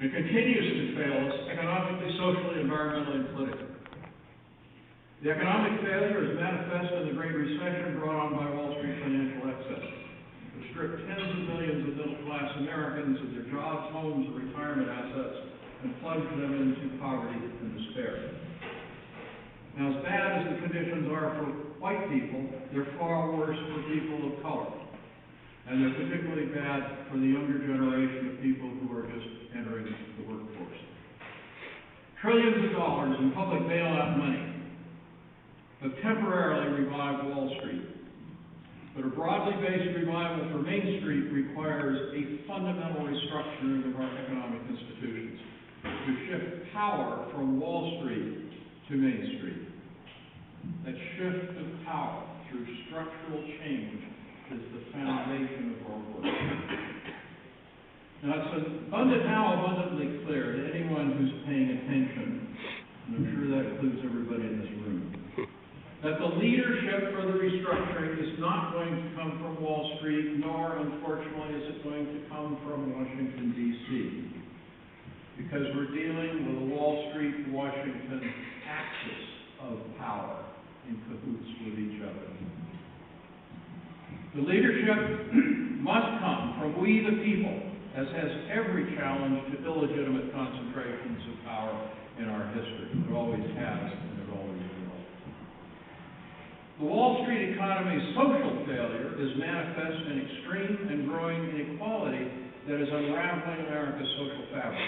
It continues to fail us economically, socially, environmentally, and politically. The economic failure is manifest in the Great Recession brought on by Wall Street financial excess, which stripped tens of millions of middle-class Americans of their jobs, homes, and retirement assets and plunged them into poverty and despair. Now, as bad as the conditions are for white people, they're far worse for people of color. And they're particularly bad for the younger generation of people who are just entering the workforce. Trillions of dollars in public bailout money have temporarily revived Wall Street. But a broadly based revival for Main Street requires a fundamental restructuring of our economic institutions to shift power from Wall Street to Main Street. That shift of power through structural change is the foundation of our work. Now, it's now abundantly clear to anyone who's paying attention, and I'm sure that includes everybody in this room, that the leadership for the restructuring is not going to come from Wall Street, nor, unfortunately, is it going to come from Washington, D.C., because we're dealing with a Wall Street-Washington axis of power in cahoots with each other. The leadership must come from we the people, as has every challenge to illegitimate concentrations of power in our history. It always has, and it always will. The Wall Street economy's social failure is manifest in extreme and growing inequality that is unraveling America's social fabric.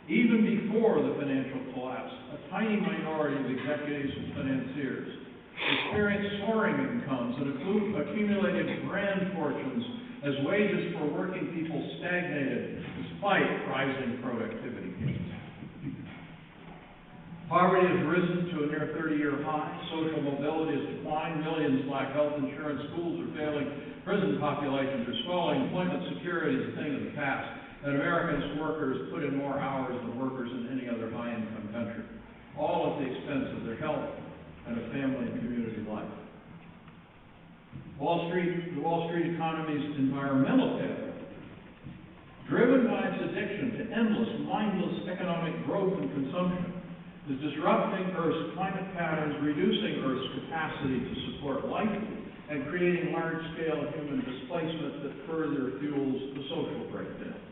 Even before the financial collapse, a tiny minority of executives and financiers experienced soaring incomes and accumulated grand fortunes as wages for working people stagnated despite rising productivity gains. Poverty has risen to a near 30-year high. Social mobility has declined. Millions lack health insurance. Schools are failing. Prison populations are swelling. Employment security is a thing of the past. And American workers put in more hours than workers in any other high-income country, all at the expense of their health and of family and community life. The Wall Street economy's environmental failure, driven by its addiction to endless, mindless economic growth and consumption, is disrupting Earth's climate patterns, reducing Earth's capacity to support life, and creating large-scale human displacement that further fuels the social breakdown.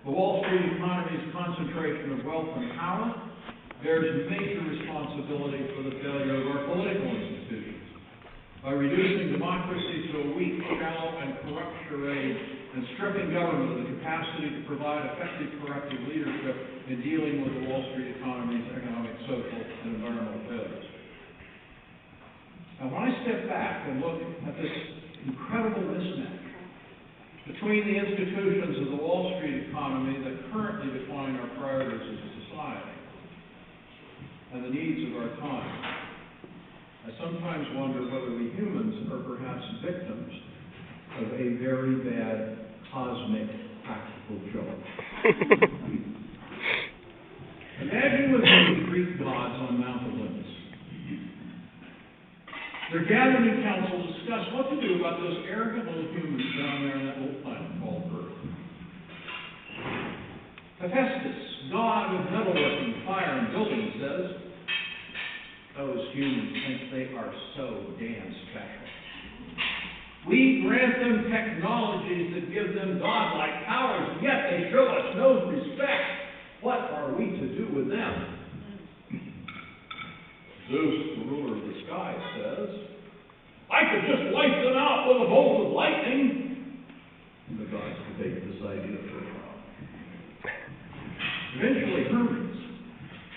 The Wall Street economy's concentration of wealth and power bears major responsibility for the failure of our political institutions. By reducing democracy to a weak, shallow, and corrupt charade, and stripping government of the capacity to provide effective corrective leadership in dealing with the Wall Street economy's economic, social, and environmental failures. Now, when I step back and look at this incredible mismatch between the institutions of the Wall Street economy that currently define our priorities as a society and the needs of our time, I sometimes wonder whether we humans are perhaps victims of a very bad cosmic practical joke. Imagine with me the Greek gods on Mount Olympus. They're gathered in council to discuss what to do about those arrogant little humans down there on that little planet called Earth. Hephaestus, god of metalworking, fire, and building, says, those humans think they are so damn special. We grant them technologies that give them godlike powers, and yet they show us no respect. What are we to do with them? Zeus, the ruler of the sky, says, I could just wipe them out with a bolt of lightning. And the gods debate this idea for a while. Eventually, Hermes,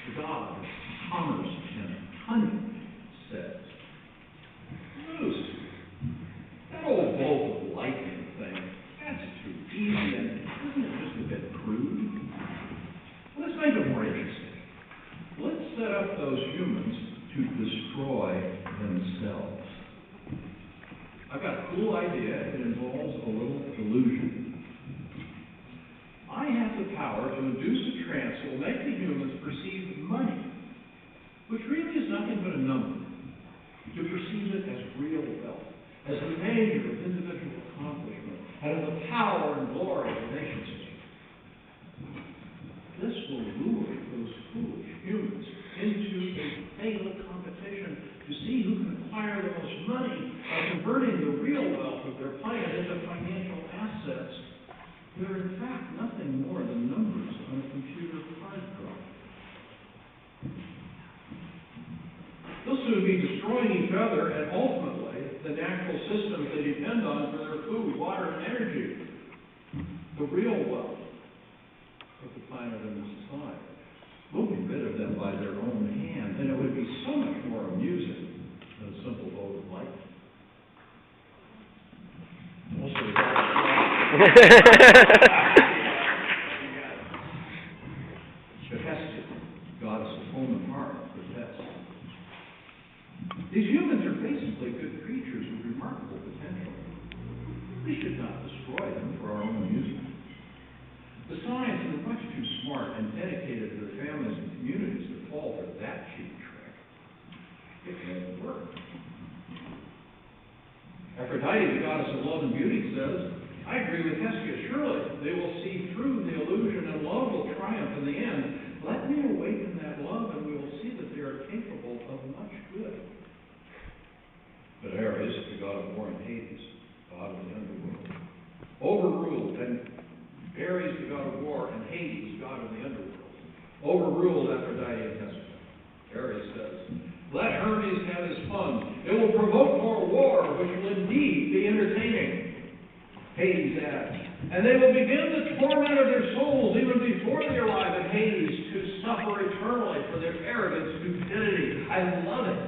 the god of commerce and cunning, says, Zeus, that old bolt of lightning thing, that's too easy, and isn't it just a bit crude? Let's make it more interesting. Let's set up those humans to destroy themselves. I've got a cool idea. It involves a little illusion. I have the power to induce a trance that will make the humans perceive money, which really is nothing but a number, to perceive it as real wealth, as the measure of individual accomplishment, and of the power and glory of nation state. fact nothing more than numbers on a computer hard drive. They'll soon be destroying each other and ultimately the natural systems they depend on for their food, water, and energy. The real wealth of the planet and the society. We'll be rid of them by their own hand, and it would be so much more amusing than a simple vote of light. Also, Hestia, goddess of home and hearth, protests. These humans are basically good creatures with remarkable potential. We should not destroy them for our own amusement. The scientists are much too smart and dedicated to their families and communities to fall for that cheap trick. It won't work. Aphrodite, the goddess of love and beauty, says, I agree with Hestia. Surely they will see through the illusion and love will triumph in the end. Let me awaken that love and we will see that they are capable of much good. But Ares, the god of war and Hades, god of the underworld, overruled, and Ares, the god of war, and Hades, god of the underworld, overruled Aphrodite and Hestia. Ares says, let Hermes have his fun. It will provoke more war, which will indeed be entertaining. Hades adds, and they will begin the torment of their souls even before they arrive at Hades to suffer eternally for their arrogant stupidity. I love it.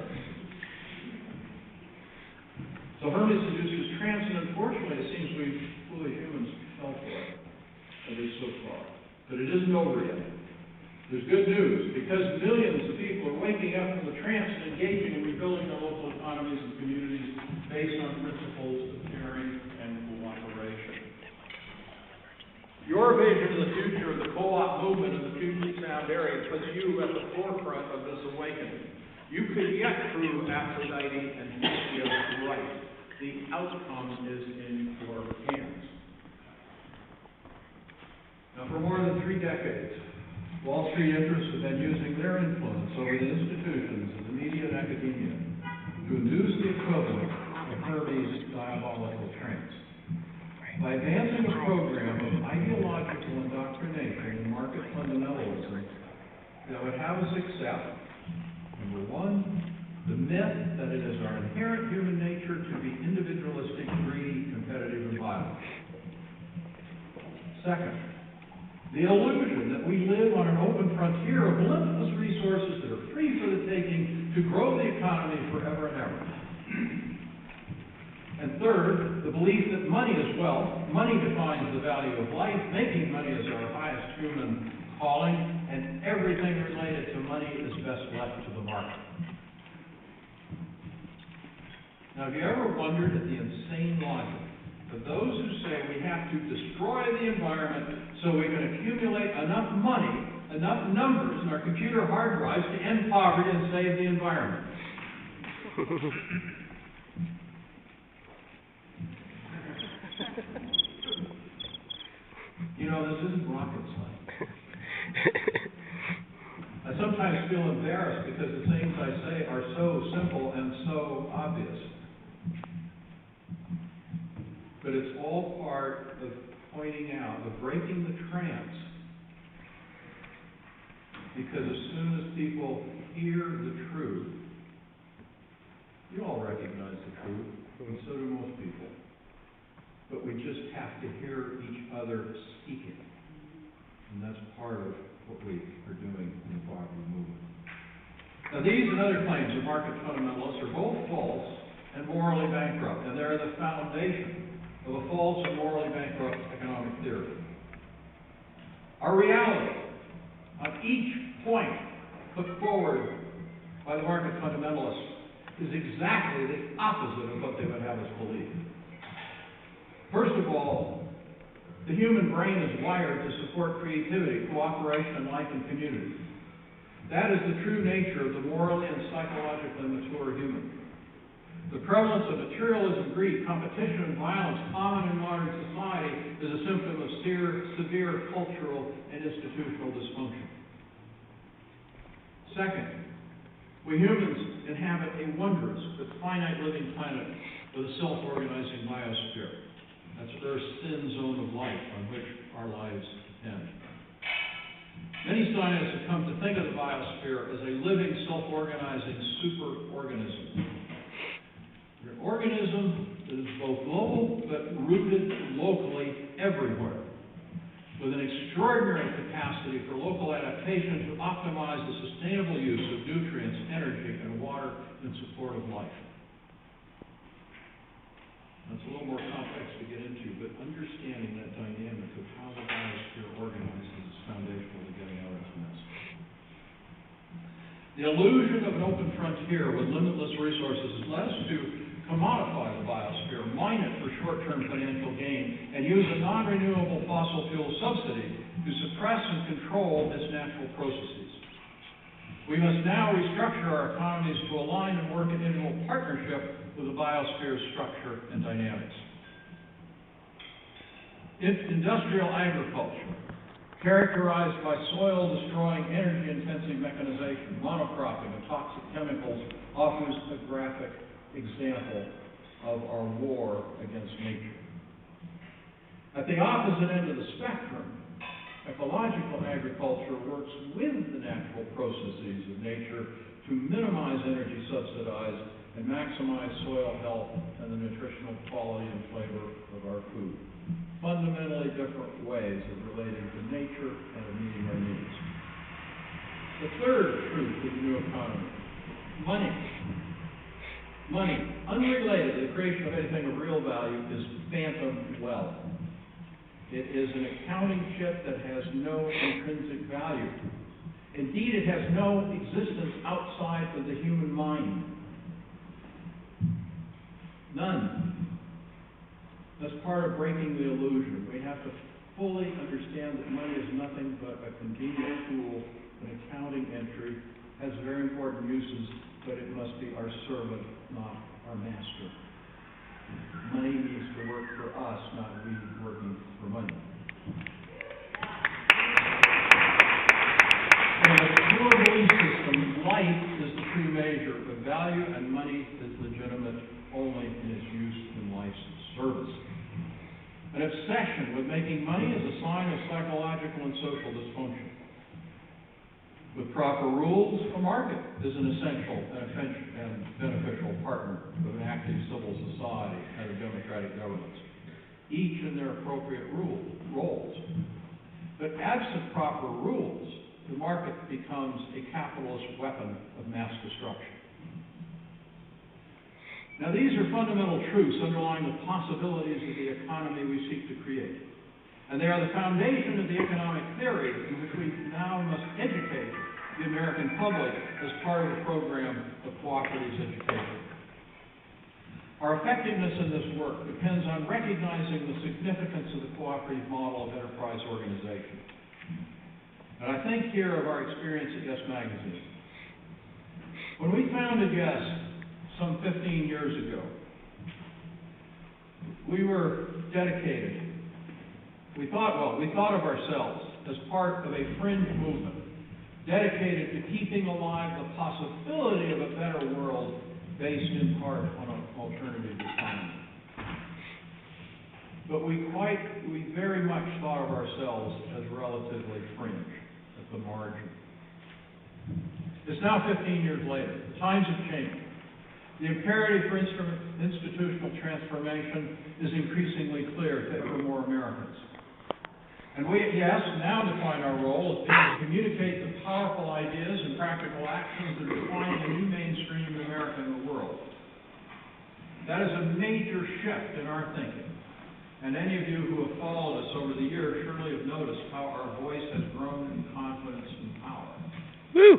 So Hermes seduces trance, and unfortunately it seems we foolish humans fell for it, at least so far. But it isn't over yet. There's good news, because millions of people are waking up from the trance and engaging in rebuilding their local economies and communities based on principles of caring and cooperation. Your vision of the future of the co-op movement in the Puget Sound area puts you at the forefront of this awakening. You could get through Aphrodite and Hestia right. The outcome is in your hands. Now, for more than 3 decades, Wall Street interests have been using their influence over the institutions of the media and academia to induce the equivalent of Hermes' diabolical trance. By advancing a program of ideological indoctrination and market fundamentalism that would have us accept, number one, the myth that it is our inherent human nature to be individualistic, greedy, competitive, and violent. Second, the illusion that we live on an open frontier of limitless resources that are free for the taking to grow the economy forever and ever. And third, the belief that money is wealth, money defines the value of life, making money is our highest human calling, and everything related to money is best left to the market. Now, have you ever wondered at the insane logic of those who say we have to destroy the environment so we can accumulate enough money, enough numbers in our computer hard drives to end poverty and save the environment? You know, this isn't rocket science. I sometimes feel embarrassed because the things I say are so simple and so obvious. But it's all part of pointing out, of breaking the trance. Because as soon as people hear the truth, you all recognize the truth, and so do most people. But we just have to hear each other speak it. And that's part of what we are doing in the cooperative movement. Now, these and other claims of market fundamentalists are both false and morally bankrupt, and they're the foundation of a false and morally bankrupt economic theory. Our reality on each point put forward by the market fundamentalists is exactly the opposite of what they would have us believe. First of all, the human brain is wired to support creativity, cooperation, and life in community. That is the true nature of the morally and psychologically mature human. The prevalence of materialism, greed, competition, and violence common in modern society is a symptom of severe cultural and institutional dysfunction. Second, we humans inhabit a wondrous but finite living planet with a self-organizing biosphere. That's Earth's thin zone of life on which our lives depend. Many scientists have come to think of the biosphere as a living, self-organizing superorganism. An organism that is both global but rooted locally everywhere, with an extraordinary capacity for local adaptation to optimize the sustainable use of nutrients, energy, and water in support of life. That's a little more complex to get into, but understanding that dynamic of how the biosphere organizes is foundational to getting out of this mess. The illusion of an open frontier with limitless resources has led us to commodify the biosphere, mine it for short-term financial gain, and use a non-renewable fossil fuel subsidy to suppress and control its natural processes. We must now restructure our economies to align and work in integral partnership with the biosphere's structure and dynamics. Industrial agriculture, characterized by soil-destroying, energy-intensive mechanization, monocropping, and toxic chemicals, offers a graphic example of our war against nature. At the opposite end of the spectrum, ecological agriculture works with the natural processes of nature to minimize energy subsidize and maximize soil health and the nutritional quality and flavor of our food. Fundamentally different ways of relating to nature and of meeting our needs. The third truth of the new economy, money. Money, unrelated to the creation of anything of real value, is phantom wealth. It is an accounting chip that has no intrinsic value. Indeed, it has no existence outside of the human mind. None. That's part of breaking the illusion. We have to fully understand that money is nothing but a convenient tool, an accounting entry, has very important uses, but it must be our servant, not our master. Money needs to work for us, not we working for money. In a pure belief system, life is the true measure of value, and money is legitimate only in its use in life's service. An obsession with making money is a sign of psychological and social dysfunction. With proper rules, a market is an essential and beneficial partner of an active civil society and of democratic governments, each in their appropriate roles. But absent proper rules, the market becomes a capitalist weapon of mass destruction. Now, these are fundamental truths underlying the possibilities of the economy we seek to create. And they are the foundation of the economic theory in which we now must educate the American public as part of the program of cooperative education. Our effectiveness in this work depends on recognizing the significance of the cooperative model of enterprise organization. And I think here of our experience at Yes Magazine. When we founded Yes some 15 years ago, we were dedicated. We thought of ourselves as part of a fringe movement dedicated to keeping alive the possibility of a better world based in part on an alternative economy. But we very much thought of ourselves as relatively fringe, at the margin. It's now 15 years later. The times have changed. The imperative for institutional transformation is increasingly clear for more Americans. And we at Yes now define our role as being to communicate the powerful ideas and practical actions that are defining the new mainstream of America and the world. That is a major shift in our thinking. And any of you who have followed us over the years surely have noticed how our voice has grown in confidence and power. Woo!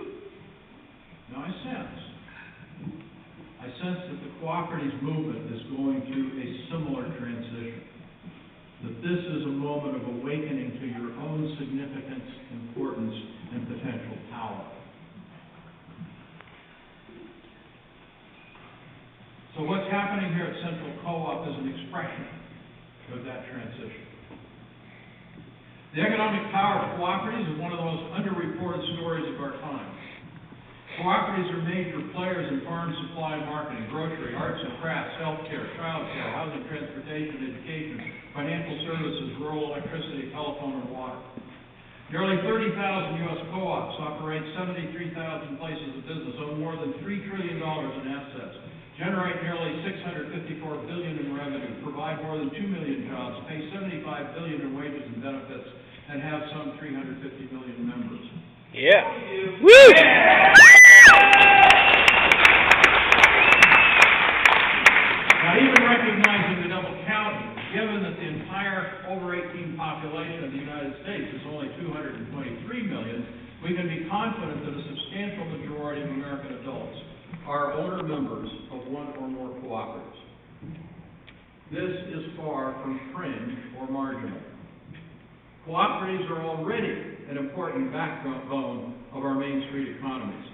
Now I sense that the cooperative movement is going through a similar transition. That this is a moment of awakening to your own significance, importance, and potential power. So what's happening here at Central Co-op is an expression of that transition. The economic power of cooperatives is one of the most underreported stories of our time. Cooperatives are major players in farm supply and marketing, grocery, arts and crafts, healthcare, childcare, housing, transportation, education, financial services, rural electricity, telephone, and water. Nearly 30,000 U.S. co-ops operate 73,000 places of business, own more than $3 trillion in assets, generate nearly $654 billion in revenue, provide more than 2 million jobs, pay $75 billion in wages and benefits, and have some 350 million members. Yeah. Woo! Now, even recognizing the double counting, given that the entire over 18 population of the United States is only 223 million, we can be confident that a substantial majority of American adults are owner members of one or more cooperatives. This is far from fringe or marginal. Cooperatives are already an important backbone of our Main Street economies,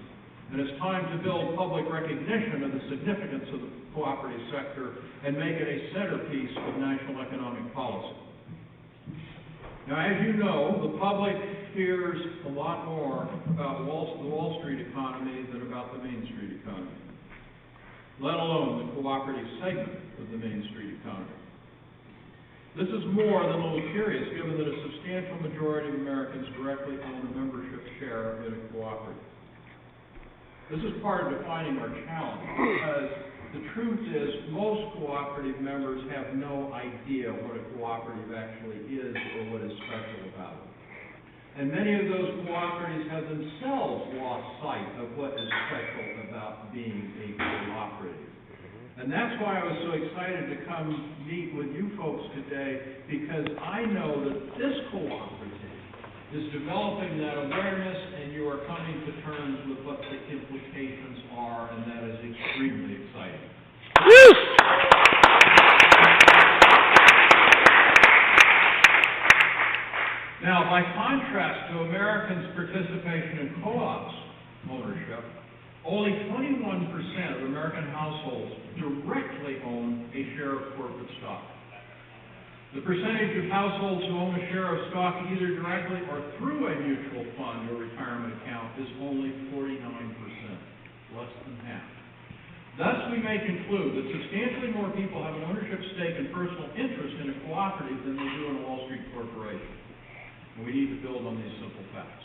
and it's time to build public recognition of the significance of the cooperative sector and make it a centerpiece of national economic policy. Now, as you know, the public hears a lot more about the Wall Street economy than about the Main Street economy, let alone the cooperative segment of the Main Street economy. This is more than a little curious, given that a substantial majority of Americans directly own a membership share in a cooperative. This is part of defining our challenge, because the truth is most cooperative members have no idea what a cooperative actually is or what is special about it. And many of those cooperatives have themselves lost sight of what is special about being a cooperative. And that's why I was so excited to come meet with you folks today, because I know that this cooperative is developing that awareness, and you are coming to terms with what the implications are, and that is extremely exciting. Woo! Now, by contrast to Americans' participation in co-ops ownership, only 21% of American households directly own a share of corporate stock. The percentage of households who own a share of stock either directly or through a mutual fund or retirement account is only 49%, less than half. Thus, we may conclude that substantially more people have an ownership stake and personal interest in a cooperative than they do in a Wall Street corporation. And we need to build on these simple facts.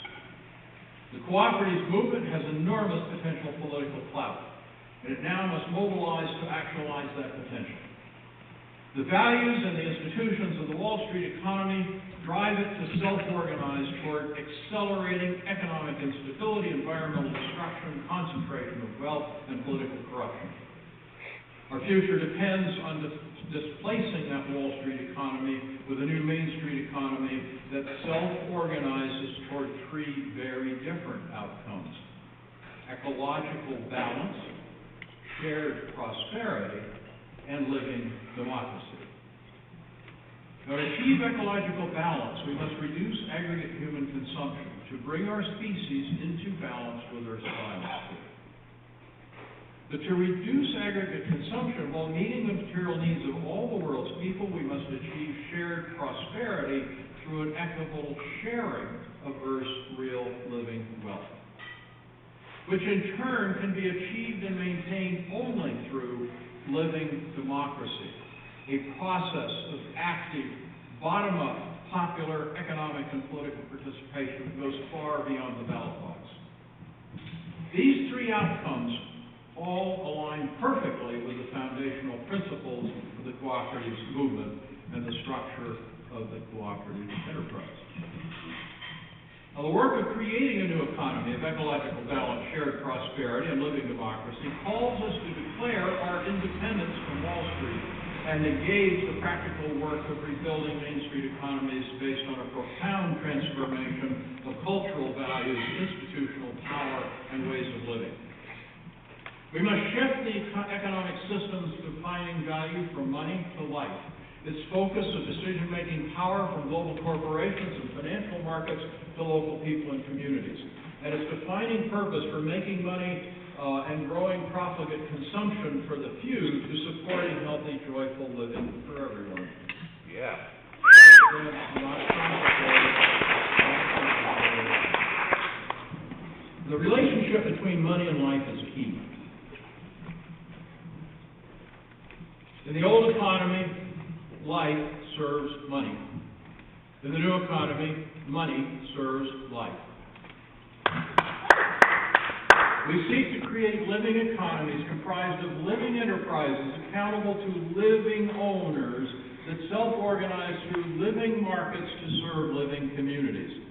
The cooperative movement has enormous potential political clout, and it now must mobilize to actualize that potential. The values and the institutions of the Wall Street economy drive it to self-organize toward accelerating economic instability, environmental destruction, concentration of wealth, and political corruption. Our future depends on displacing that Wall Street economy with a new Main Street economy that self-organizes toward three very different outcomes: ecological balance, shared prosperity, and living democracy. Now, to achieve ecological balance, we must reduce aggregate human consumption to bring our species into balance with our biosphere. But to reduce aggregate consumption while meeting the material needs of all the world's people, we must achieve shared prosperity through an equitable sharing of Earth's real living wealth, which in turn can be achieved and maintained only through living democracy, a process of active, bottom-up, popular economic and political participation that goes far beyond the ballot box. These three outcomes all align perfectly with the foundational principles of the cooperative movement and the structure of the cooperative enterprise. Now, the work of creating a new economy of ecological balance, shared prosperity, and living democracy calls us to declare our independence from Wall Street and engage the practical work of rebuilding Main Street economies based on a profound transformation of cultural values, institutional power, and ways of living. We must shift the economic systems defining value from money to life, its focus of decision-making power from global corporations and financial markets to local people and communities, and its defining purpose for making money and growing profligate consumption for the few to supporting healthy, joyful living for everyone. Yeah. The The relationship between money and life is key. In the old economy, life serves money. In the new economy, money serves life. We seek to create living economies comprised of living enterprises accountable to living owners that self-organize through living markets to serve living communities.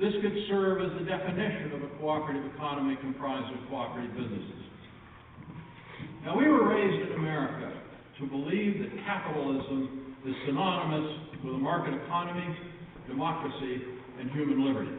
This could serve as the definition of a cooperative economy comprised of cooperative businesses. Now, we were raised in America to believe that capitalism is synonymous with a market economy, democracy, and human liberty.